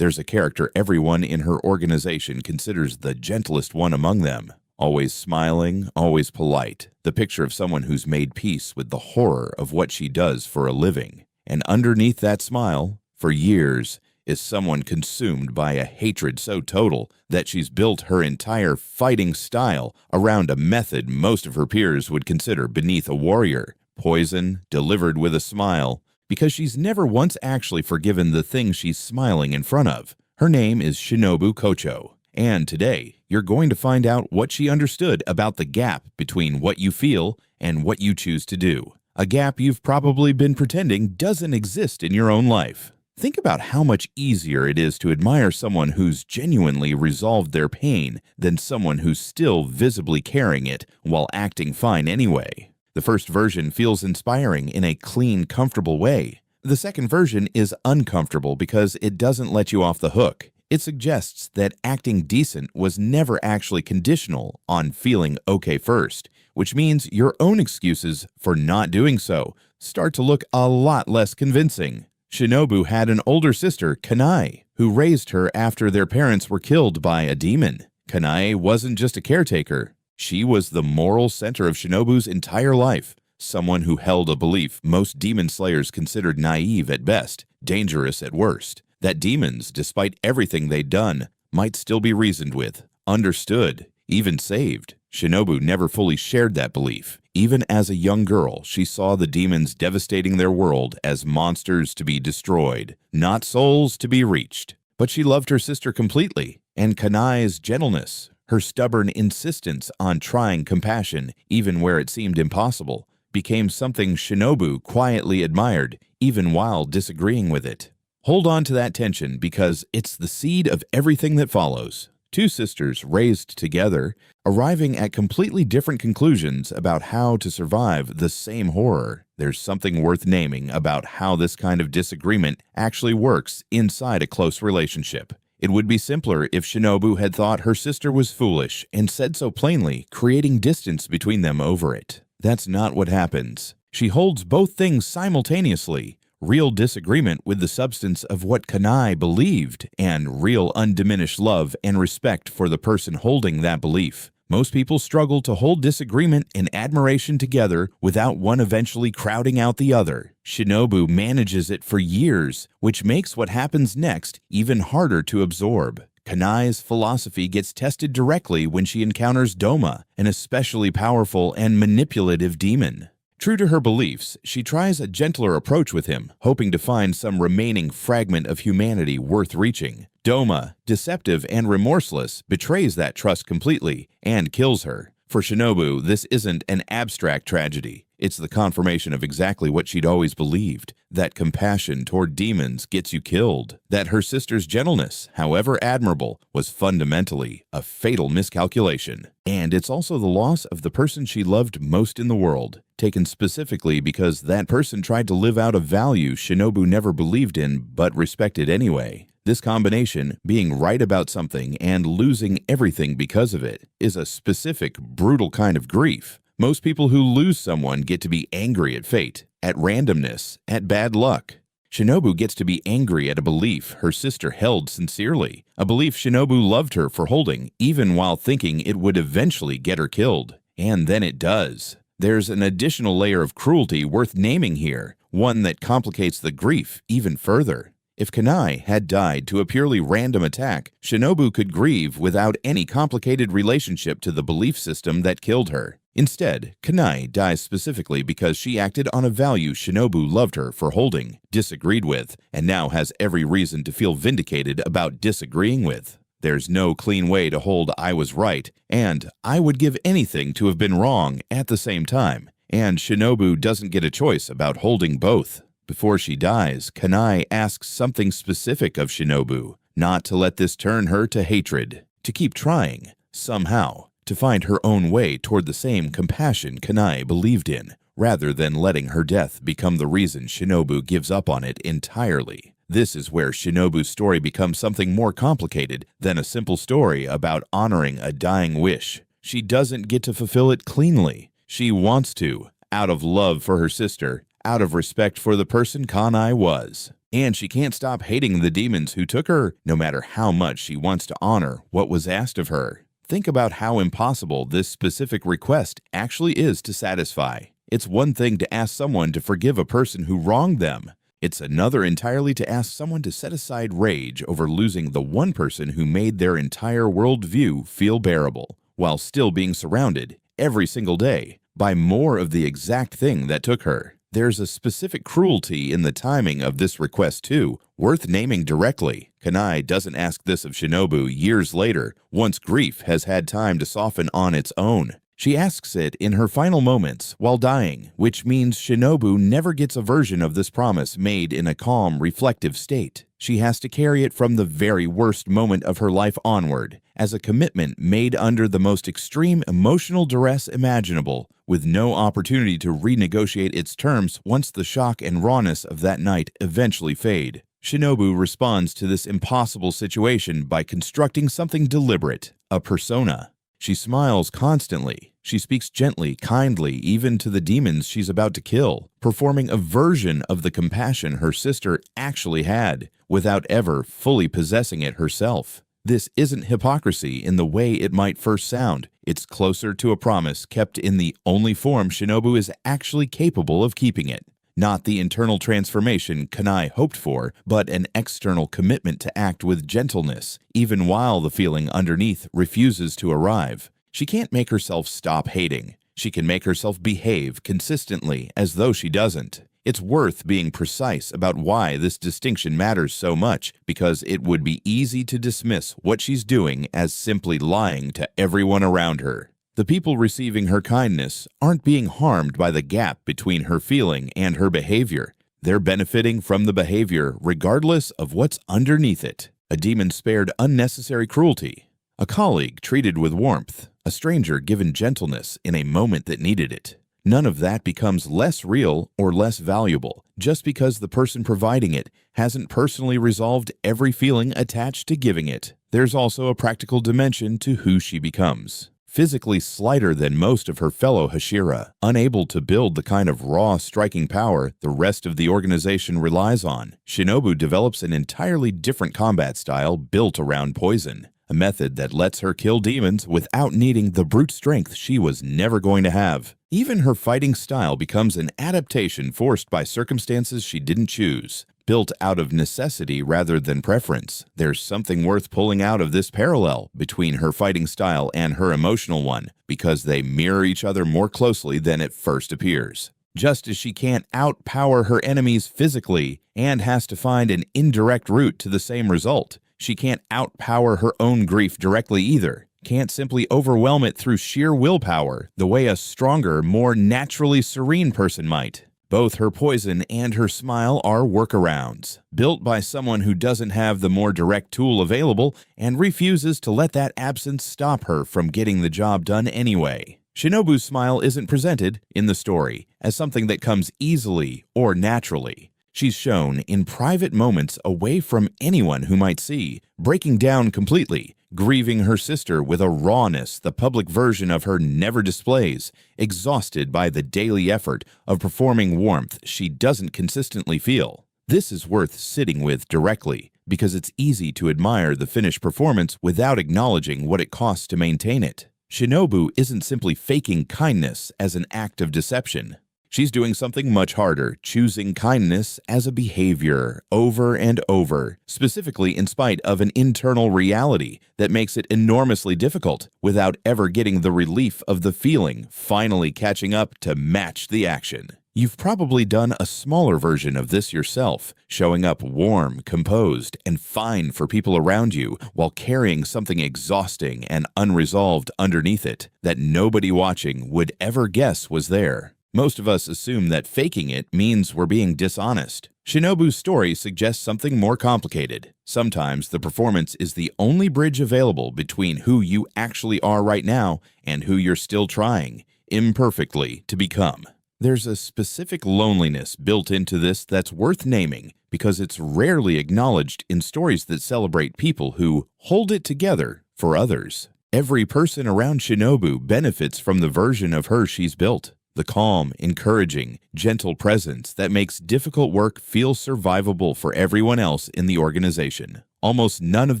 There's a character everyone in her organization considers the gentlest one among them. Always smiling, always polite. The picture of someone who's made peace with the horror of what she does for a living. And underneath that smile, for years, is someone consumed by a hatred so total that she's built her entire fighting style around a method most of her peers would consider beneath a warrior. Poison delivered with a smile, because she's never once actually forgiven the thing she's smiling in front of. Her name is Shinobu Kocho, and today you're going to find out what she understood about the gap between what you feel and what you choose to do. A gap you've probably been pretending doesn't exist in your own life. Think about how much easier it is to admire someone who's genuinely resolved their pain than someone who's still visibly carrying it while acting fine anyway. The first version feels inspiring in a clean, comfortable way. The second version is uncomfortable because it doesn't let you off the hook. It suggests that acting decent was never actually conditional on feeling okay first, which means your own excuses for not doing so start to look a lot less convincing. Shinobu had an older sister, Kanae, who raised her after their parents were killed by a demon. Kanae wasn't just a caretaker. She was the moral center of Shinobu's entire life, someone who held a belief most demon slayers considered naive at best, dangerous at worst, that demons, despite everything they'd done, might still be reasoned with, understood, even saved. Shinobu never fully shared that belief. Even as a young girl, she saw the demons devastating their world as monsters to be destroyed, not souls to be reached. But she loved her sister completely, and Kanae's gentleness, her stubborn insistence on trying compassion even where it seemed impossible, became something Shinobu quietly admired, even while disagreeing with it. Hold on to that tension because it's the seed of everything that follows. Two sisters raised together, arriving at completely different conclusions about how to survive the same horror. There's something worth naming about how this kind of disagreement actually works inside a close relationship. It would be simpler if Shinobu had thought her sister was foolish and said so plainly, creating distance between them over it. That's not what happens. She holds both things simultaneously. Real disagreement with the substance of what Kanae believed, and real undiminished love and respect for the person holding that belief. Most people struggle to hold disagreement and admiration together without one eventually crowding out the other. Shinobu manages it for years, which makes what happens next even harder to absorb. Kanae's philosophy gets tested directly when she encounters Doma, an especially powerful and manipulative demon. True to her beliefs, she tries a gentler approach with him, hoping to find some remaining fragment of humanity worth reaching. Doma, deceptive and remorseless, betrays that trust completely and kills her. For Shinobu, this isn't an abstract tragedy. It's the confirmation of exactly what she'd always believed, that compassion toward demons gets you killed, that her sister's gentleness, however admirable, was fundamentally a fatal miscalculation. And it's also the loss of the person she loved most in the world, taken specifically because that person tried to live out a value Shinobu never believed in but respected anyway. This combination, being right about something and losing everything because of it, is a specific, brutal kind of grief. Most people who lose someone get to be angry at fate, at randomness, at bad luck. Shinobu gets to be angry at a belief her sister held sincerely, a belief Shinobu loved her for holding, even while thinking it would eventually get her killed. And then it does. There's an additional layer of cruelty worth naming here, one that complicates the grief even further. If Kanae had died to a purely random attack, Shinobu could grieve without any complicated relationship to the belief system that killed her. Instead, Kanae dies specifically because she acted on a value Shinobu loved her for holding, disagreed with, and now has every reason to feel vindicated about disagreeing with. There's no clean way to hold "I was right" and "I would give anything to have been wrong" at the same time, and Shinobu doesn't get a choice about holding both. Before she dies, Kanae asks something specific of Shinobu, not to let this turn her to hatred, to keep trying, somehow, to find her own way toward the same compassion Kanae believed in, rather than letting her death become the reason Shinobu gives up on it entirely. This is where Shinobu's story becomes something more complicated than a simple story about honoring a dying wish. She doesn't get to fulfill it cleanly. She wants to, out of love for her sister, out of respect for the person Kanae was. And she can't stop hating the demons who took her, no matter how much she wants to honor what was asked of her. Think about how impossible this specific request actually is to satisfy. It's one thing to ask someone to forgive a person who wronged them. It's another entirely to ask someone to set aside rage over losing the one person who made their entire worldview feel bearable, while still being surrounded, every single day, by more of the exact thing that took her. There's a specific cruelty in the timing of this request too, worth naming directly. Kanae doesn't ask this of Shinobu years later, once grief has had time to soften on its own. She asks it in her final moments while dying, which means Shinobu never gets a version of this promise made in a calm, reflective state. She has to carry it from the very worst moment of her life onward, as a commitment made under the most extreme emotional duress imaginable, with no opportunity to renegotiate its terms once the shock and rawness of that night eventually fade. Shinobu responds to this impossible situation by constructing something deliberate, a persona. She smiles constantly. She speaks gently, kindly, even to the demons she's about to kill, performing a version of the compassion her sister actually had, without ever fully possessing it herself. This isn't hypocrisy in the way it might first sound. It's closer to a promise kept in the only form Shinobu is actually capable of keeping it. Not the internal transformation Kanae hoped for, but an external commitment to act with gentleness, even while the feeling underneath refuses to arrive. She can't make herself stop hating. She can make herself behave consistently as though she doesn't. It's worth being precise about why this distinction matters so much, because it would be easy to dismiss what she's doing as simply lying to everyone around her. The people receiving her kindness aren't being harmed by the gap between her feeling and her behavior. They're benefiting from the behavior regardless of what's underneath it. A demon spared unnecessary cruelty. A colleague treated with warmth. A stranger given gentleness in a moment that needed it. None of that becomes less real or less valuable just because the person providing it hasn't personally resolved every feeling attached to giving it. There's also a practical dimension to who she becomes. Physically slighter than most of her fellow Hashira, unable to build the kind of raw, striking power the rest of the organization relies on, Shinobu develops an entirely different combat style built around poison, a method that lets her kill demons without needing the brute strength she was never going to have. Even her fighting style becomes an adaptation forced by circumstances she didn't choose. Built out of necessity rather than preference. There's something worth pulling out of this parallel between her fighting style and her emotional one, because they mirror each other more closely than it first appears. Just as she can't outpower her enemies physically and has to find an indirect route to the same result, she can't outpower her own grief directly either. Can't simply overwhelm it through sheer willpower, the way a stronger, more naturally serene person might. Both her poison and her smile are workarounds, built by someone who doesn't have the more direct tool available and refuses to let that absence stop her from getting the job done anyway. Shinobu's smile isn't presented, in the story, as something that comes easily or naturally. She's shown in private moments away from anyone who might see, breaking down completely, grieving her sister with a rawness the public version of her never displays, exhausted by the daily effort of performing warmth she doesn't consistently feel. This is worth sitting with directly, because it's easy to admire the finished performance without acknowledging what it costs to maintain it. Shinobu isn't simply faking kindness as an act of deception. She's doing something much harder, choosing kindness as a behavior over and over, specifically in spite of an internal reality that makes it enormously difficult, without ever getting the relief of the feeling finally catching up to match the action. You've probably done a smaller version of this yourself, showing up warm, composed, and fine for people around you while carrying something exhausting and unresolved underneath it that nobody watching would ever guess was there. Most of us assume that faking it means we're being dishonest. Shinobu's story suggests something more complicated. Sometimes the performance is the only bridge available between who you actually are right now and who you're still trying, imperfectly, to become. There's a specific loneliness built into this that's worth naming because it's rarely acknowledged in stories that celebrate people who hold it together for others. Every person around Shinobu benefits from the version of her she's built. the calm, encouraging, gentle presence that makes difficult work feel survivable for everyone else in the organization. Almost none of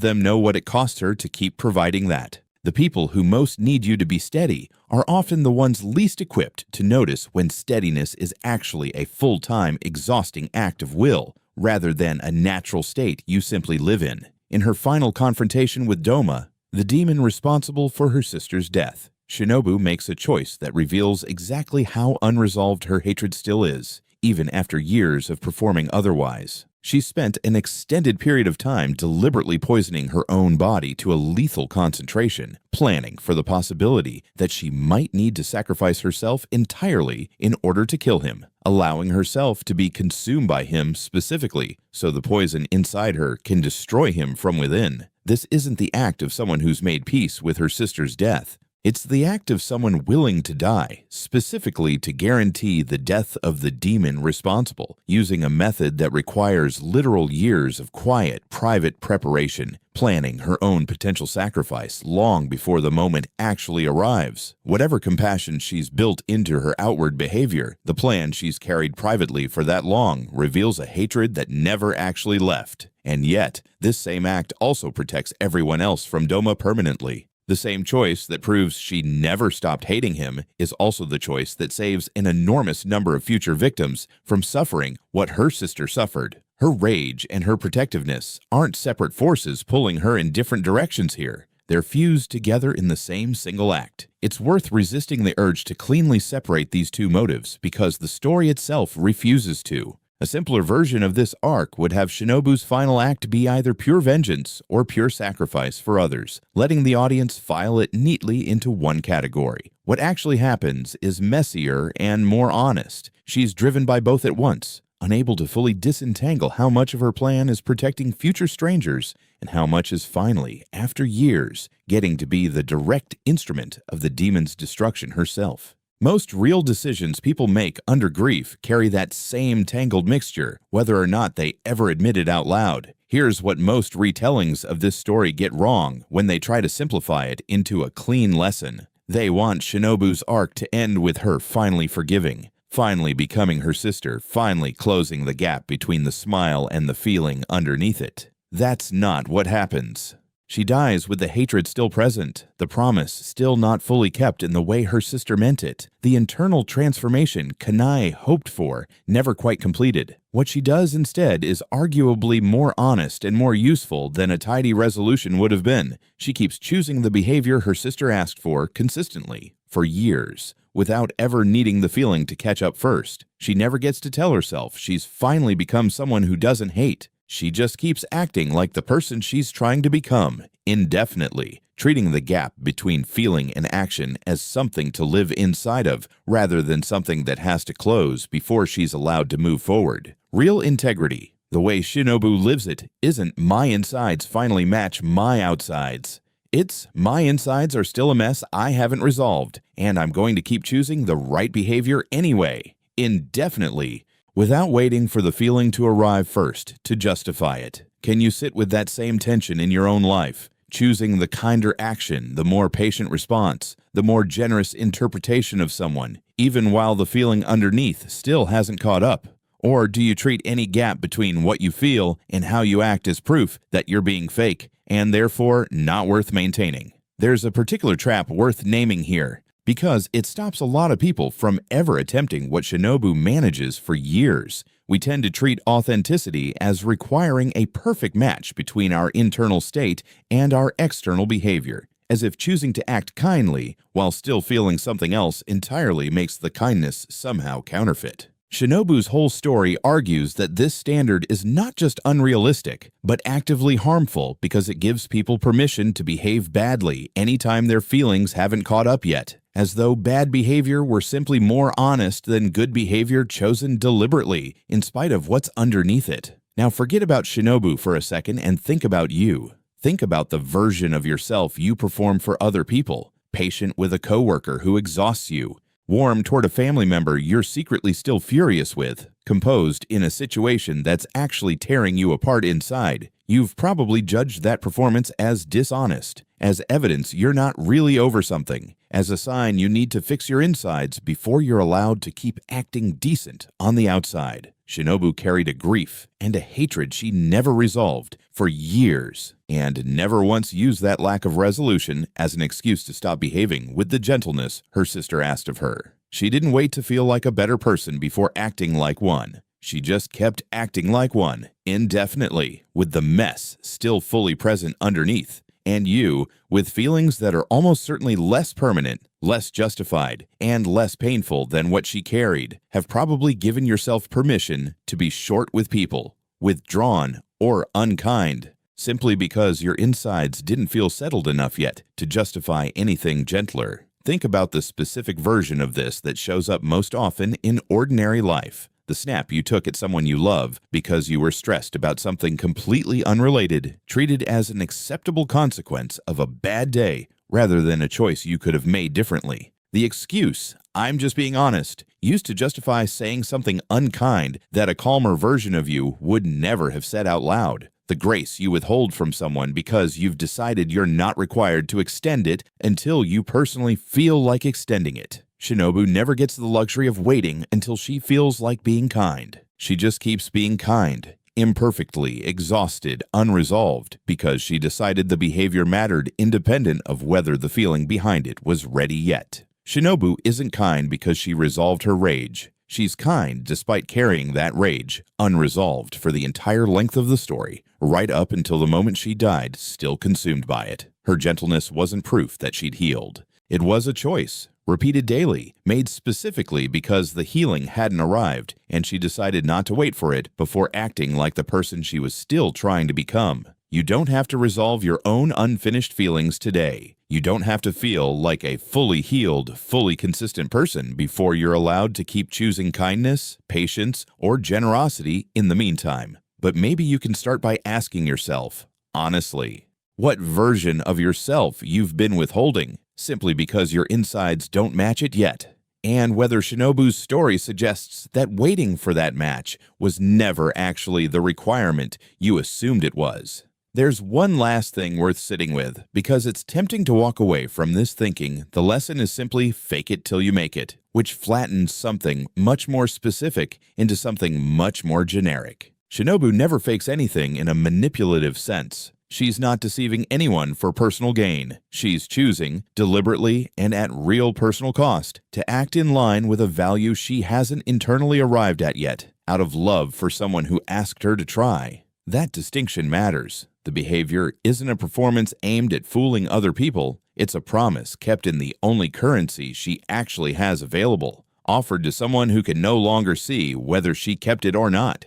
them know what it costs her to keep providing that. The people who most need you to be steady are often the ones least equipped to notice when steadiness is actually a full-time, exhausting act of will, rather than a natural state you simply live in. In her final confrontation with Doma, the demon responsible for her sister's death, Shinobu makes a choice that reveals exactly how unresolved her hatred still is, even after years of performing otherwise. She spent an extended period of time deliberately poisoning her own body to a lethal concentration, planning for the possibility that she might need to sacrifice herself entirely in order to kill him, allowing herself to be consumed by him specifically so the poison inside her can destroy him from within. This isn't the act of someone who's made peace with her sister's death. It's the act of someone willing to die, specifically to guarantee the death of the demon responsible, using a method that requires literal years of quiet, private preparation, planning her own potential sacrifice long before the moment actually arrives. Whatever compassion she's built into her outward behavior, the plan she's carried privately for that long reveals a hatred that never actually left. And yet, this same act also protects everyone else from Doma permanently. The same choice that proves she never stopped hating him is also the choice that saves an enormous number of future victims from suffering what her sister suffered. Her rage and her protectiveness aren't separate forces pulling her in different directions here. They're fused together in the same single act. It's worth resisting the urge to cleanly separate these two motives because the story itself refuses to. A simpler version of this arc would have Shinobu's final act be either pure vengeance or pure sacrifice for others, letting the audience file it neatly into one category. What actually happens is messier and more honest. She's driven by both at once, unable to fully disentangle how much of her plan is protecting future strangers and how much is finally, after years, getting to be the direct instrument of the demon's destruction herself. Most real decisions people make under grief carry that same tangled mixture, whether or not they ever admit it out loud. Here's what most retellings of this story get wrong when they try to simplify it into a clean lesson. They want Shinobu's arc to end with her finally forgiving, finally becoming her sister, finally closing the gap between the smile and the feeling underneath it. That's not what happens. She dies with the hatred still present, the promise still not fully kept in the way her sister meant it, the internal transformation Kanae hoped for, never quite completed. What she does instead is arguably more honest and more useful than a tidy resolution would have been. She keeps choosing the behavior her sister asked for consistently, for years, without ever needing the feeling to catch up first. She never gets to tell herself she's finally become someone who doesn't hate. She just keeps acting like the person she's trying to become, indefinitely, treating the gap between feeling and action as something to live inside of rather than something that has to close before she's allowed to move forward. Real integrity, the way Shinobu lives it, isn't my insides finally match my outsides. It's my insides are still a mess I haven't resolved, and I'm going to keep choosing the right behavior anyway, indefinitely, without waiting for the feeling to arrive first to justify it. Can you sit with that same tension in your own life, choosing the kinder action, the more patient response, the more generous interpretation of someone, even while the feeling underneath still hasn't caught up? Or do you treat any gap between what you feel and how you act as proof that you're being fake, and therefore not worth maintaining? There's a particular trap worth naming here, because it stops a lot of people from ever attempting what Shinobu manages for years. We tend to treat authenticity as requiring a perfect match between our internal state and our external behavior, as if choosing to act kindly while still feeling something else entirely makes the kindness somehow counterfeit. Shinobu's whole story argues that this standard is not just unrealistic, but actively harmful because it gives people permission to behave badly anytime their feelings haven't caught up yet, as though bad behavior were simply more honest than good behavior chosen deliberately, in spite of what's underneath it. Now forget about Shinobu for a second and think about you. Think about the version of yourself you perform for other people, patient with a coworker who exhausts you, warm toward a family member you're secretly still furious with, composed in a situation that's actually tearing you apart inside. You've probably judged that performance as dishonest, as evidence you're not really over something, as a sign you need to fix your insides before you're allowed to keep acting decent on the outside. Shinobu carried a grief and a hatred she never resolved for years, and never once used that lack of resolution as an excuse to stop behaving with the gentleness her sister asked of her. She didn't wait to feel like a better person before acting like one. She just kept acting like one, indefinitely, with the mess still fully present underneath, and you, with feelings that are almost certainly less permanent, less justified, and less painful than what she carried, have probably given yourself permission to be short with people, withdrawn, or unkind, simply because your insides didn't feel settled enough yet to justify anything gentler. Think about the specific version of this that shows up most often in ordinary life. The snap you took at someone you love because you were stressed about something completely unrelated, treated as an acceptable consequence of a bad day rather than a choice you could have made differently. The excuse, "I'm just being honest," used to justify saying something unkind that a calmer version of you would never have said out loud. The grace you withhold from someone because you've decided you're not required to extend it until you personally feel like extending it. Shinobu never gets the luxury of waiting until she feels like being kind. She just keeps being kind, imperfectly, exhausted, unresolved, because she decided the behavior mattered independent of whether the feeling behind it was ready yet. Shinobu isn't kind because she resolved her rage. She's kind despite carrying that rage, unresolved for the entire length of the story, right up until the moment she died, still consumed by it. Her gentleness wasn't proof that she'd healed. It was a choice, repeated daily, made specifically because the healing hadn't arrived, and she decided not to wait for it before acting like the person she was still trying to become. You don't have to resolve your own unfinished feelings today. You don't have to feel like a fully healed, fully consistent person before you're allowed to keep choosing kindness, patience, or generosity in the meantime. But maybe you can start by asking yourself, honestly, what version of yourself you've been withholding simply because your insides don't match it yet, and whether Shinobu's story suggests that waiting for that match was never actually the requirement you assumed it was. There's one last thing worth sitting with, because it's tempting to walk away from this thinking the lesson is simply fake it till you make it, which flattens something much more specific into something much more generic. Shinobu never fakes anything in a manipulative sense. She's not deceiving anyone for personal gain. She's choosing, deliberately and at real personal cost, to act in line with a value she hasn't internally arrived at yet, out of love for someone who asked her to try. That distinction matters. The behavior isn't a performance aimed at fooling other people. It's a promise kept in the only currency she actually has available, offered to someone who can no longer see whether she kept it or not.